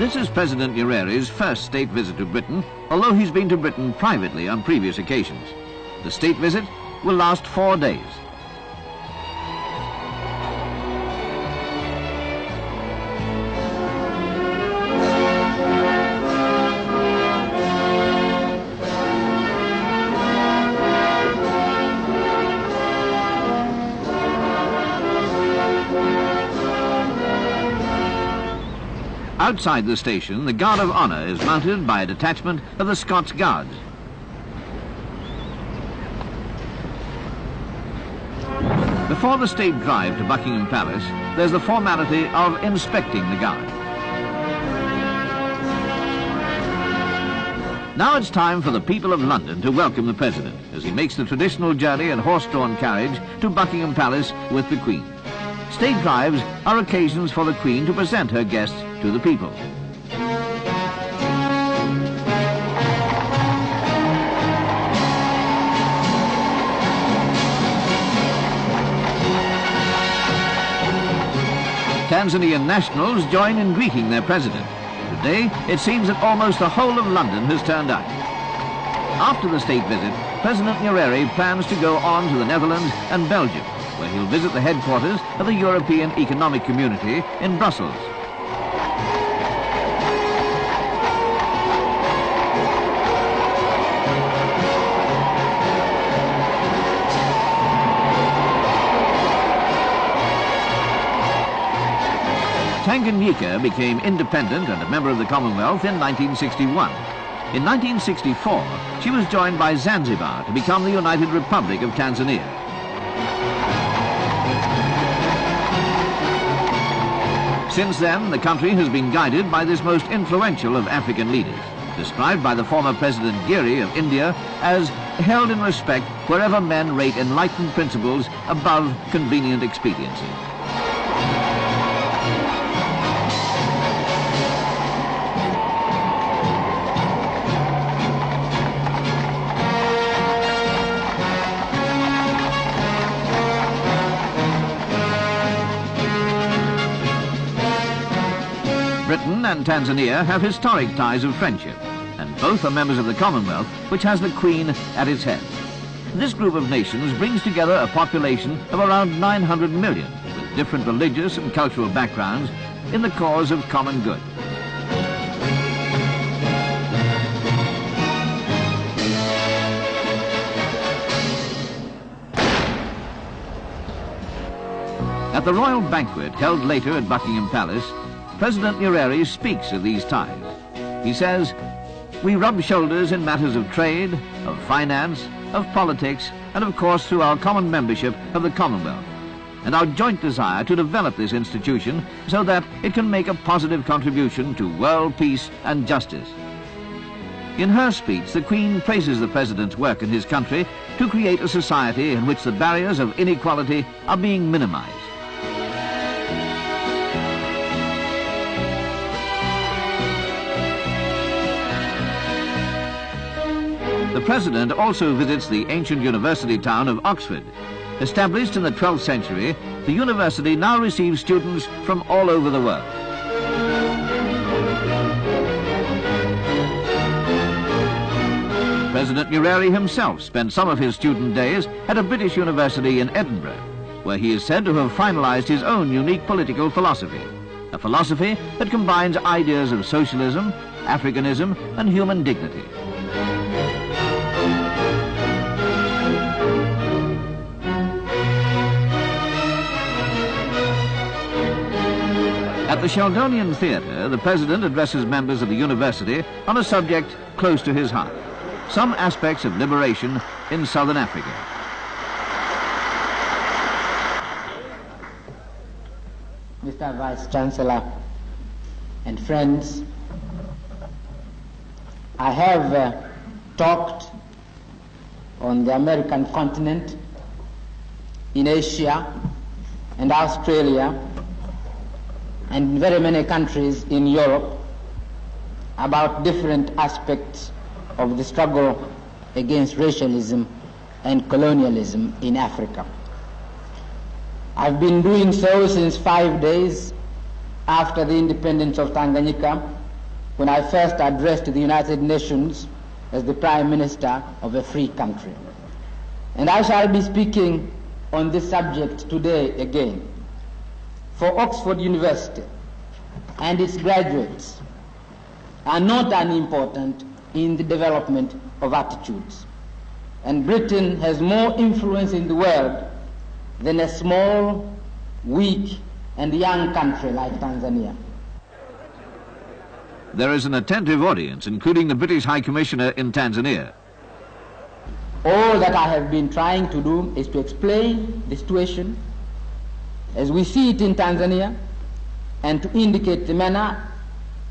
This is President Nyerere's first state visit to Britain, although he's been to Britain privately on previous occasions. The state visit will last 4 days. Outside the station, the Guard of Honour is mounted by a detachment of the Scots Guards. Before the state drive to Buckingham Palace, there's the formality of inspecting the Guard. Now it's time for the people of London to welcome the President as he makes the traditional journey in horse-drawn carriage to Buckingham Palace with the Queen. State drives are occasions for the Queen to present her guests to the people. Tanzanian nationals join in greeting their president. Today, it seems that almost the whole of London has turned out. After the state visit, President Nyerere plans to go on to the Netherlands and Belgium, where he'll visit the headquarters of the European Economic Community in Brussels. Tanganyika became independent and a member of the Commonwealth in 1961. In 1964, she was joined by Zanzibar to become the United Republic of Tanzania. Since then, the country has been guided by this most influential of African leaders, described by the former President Giri of India as held in respect wherever men rate enlightened principles above convenient expediency. Britain and Tanzania have historic ties of friendship, and both are members of the Commonwealth, which has the Queen at its head. This group of nations brings together a population of around 900 million, with different religious and cultural backgrounds, in the cause of common good. At the royal banquet held later at Buckingham Palace, President Nyerere speaks of these ties. He says, "We rub shoulders in matters of trade, of finance, of politics, and of course through our common membership of the Commonwealth, and our joint desire to develop this institution so that it can make a positive contribution to world peace and justice." In her speech, the Queen praises the President's work in his country to create a society in which the barriers of inequality are being minimized. The President also visits the ancient university town of Oxford. Established in the 12th century, the university now receives students from all over the world. President Nyerere himself spent some of his student days at a British university in Edinburgh, where he is said to have finalized his own unique political philosophy, a philosophy that combines ideas of socialism, Africanism, and human dignity. At the Sheldonian Theatre, the President addresses members of the university on a subject close to his heart, some aspects of liberation in Southern Africa. Mr. Vice-Chancellor and friends, I have talked on the American continent, in Asia and Australia, and in very many countries in Europe about different aspects of the struggle against racialism and colonialism in Africa. I've been doing so since 5 days after the independence of Tanganyika when I first addressed the United Nations as the Prime Minister of a free country. And I shall be speaking on this subject today again. For Oxford University and its graduates are not unimportant in the development of attitudes. And Britain has more influence in the world than a small, weak, and young country like Tanzania. There is an attentive audience, including the British High Commissioner in Tanzania. All that I have been trying to do is to explain the situation as we see it in Tanzania and to indicate the manner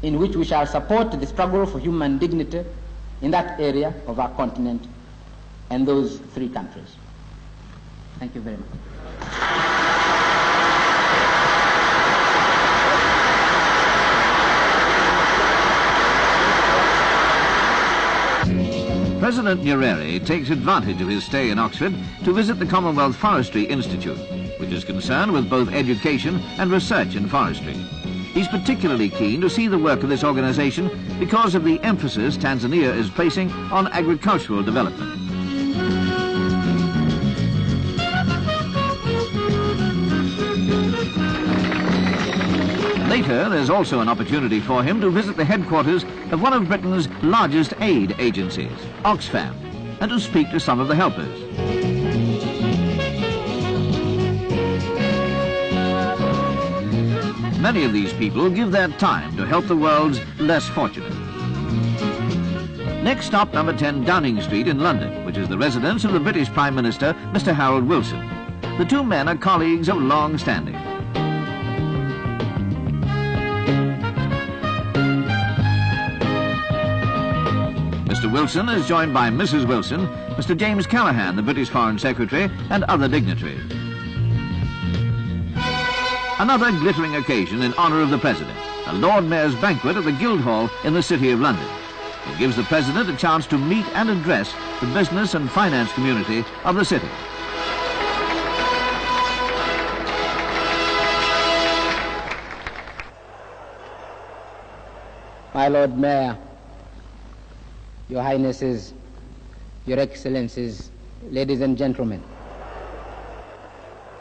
in which we shall support the struggle for human dignity in that area of our continent and those three countries. Thank you very much. President Nyerere takes advantage of his stay in Oxford to visit the Commonwealth Forestry Institute, which is concerned with both education and research in forestry. He's particularly keen to see the work of this organization because of the emphasis Tanzania is placing on agricultural development. Later, there's also an opportunity for him to visit the headquarters of one of Britain's largest aid agencies, Oxfam, and to speak to some of the helpers. Many of these people give their time to help the world's less fortunate. Next stop, number 10 Downing Street in London, which is the residence of the British Prime Minister, Mr. Harold Wilson. The two men are colleagues of long standing. Mr. Wilson is joined by Mrs. Wilson, Mr. James Callaghan, the British Foreign Secretary, and other dignitaries. Another glittering occasion in honour of the President, a Lord Mayor's banquet at the Guildhall in the City of London. It gives the President a chance to meet and address the business and finance community of the city. My Lord Mayor, Your Highnesses, Your Excellencies, ladies and gentlemen.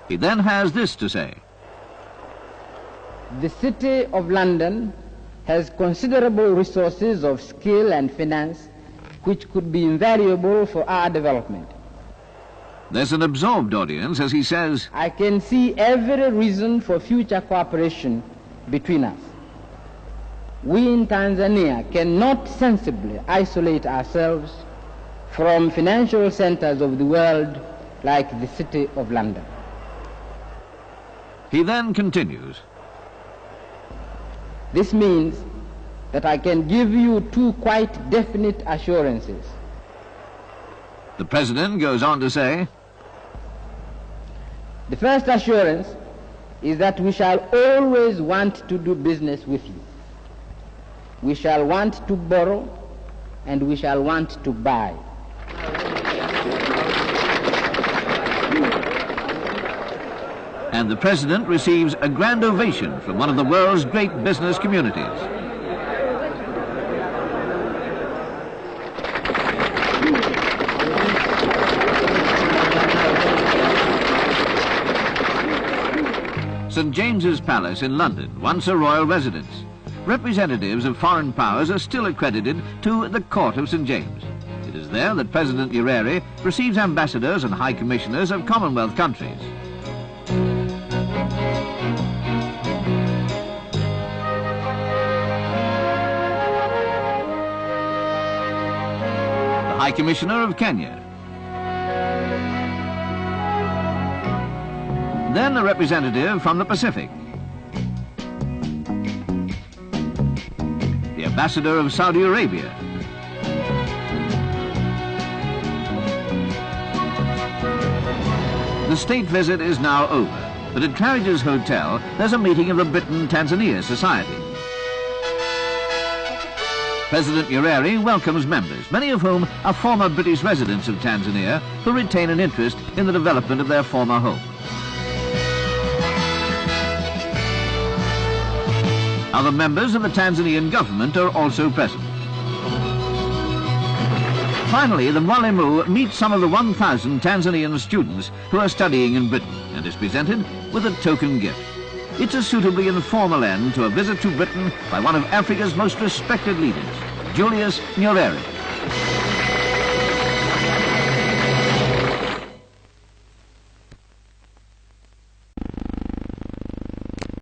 He then has this to say. The City of London has considerable resources of skill and finance which could be invaluable for our development. There's an absorbed audience as he says, I can see every reason for future cooperation between us. We in Tanzania cannot sensibly isolate ourselves from financial centers of the world like the City of London. He then continues. This means that I can give you two quite definite assurances. The President goes on to say, the first assurance is that we shall always want to do business with you. We shall want to borrow and we shall want to buy. And the President receives a grand ovation from one of the world's great business communities. St. James's Palace in London, once a royal residence. Representatives of foreign powers are still accredited to the Court of St. James. It is there that President Nyerere receives ambassadors and high commissioners of Commonwealth countries. The High Commissioner of Kenya. Then a representative from the Pacific. The ambassador of Saudi Arabia. The state visit is now over, but at Claridge's Hotel, there's a meeting of the Britain-Tanzania Society. President Nyerere welcomes members, many of whom are former British residents of Tanzania who retain an interest in the development of their former home. Other members of the Tanzanian government are also present. Finally, the Marehemu meets some of the 1,000 Tanzanian students who are studying in Britain and is presented with a token gift. It's a suitably informal end to a visit to Britain by one of Africa's most respected leaders, Julius Nyerere.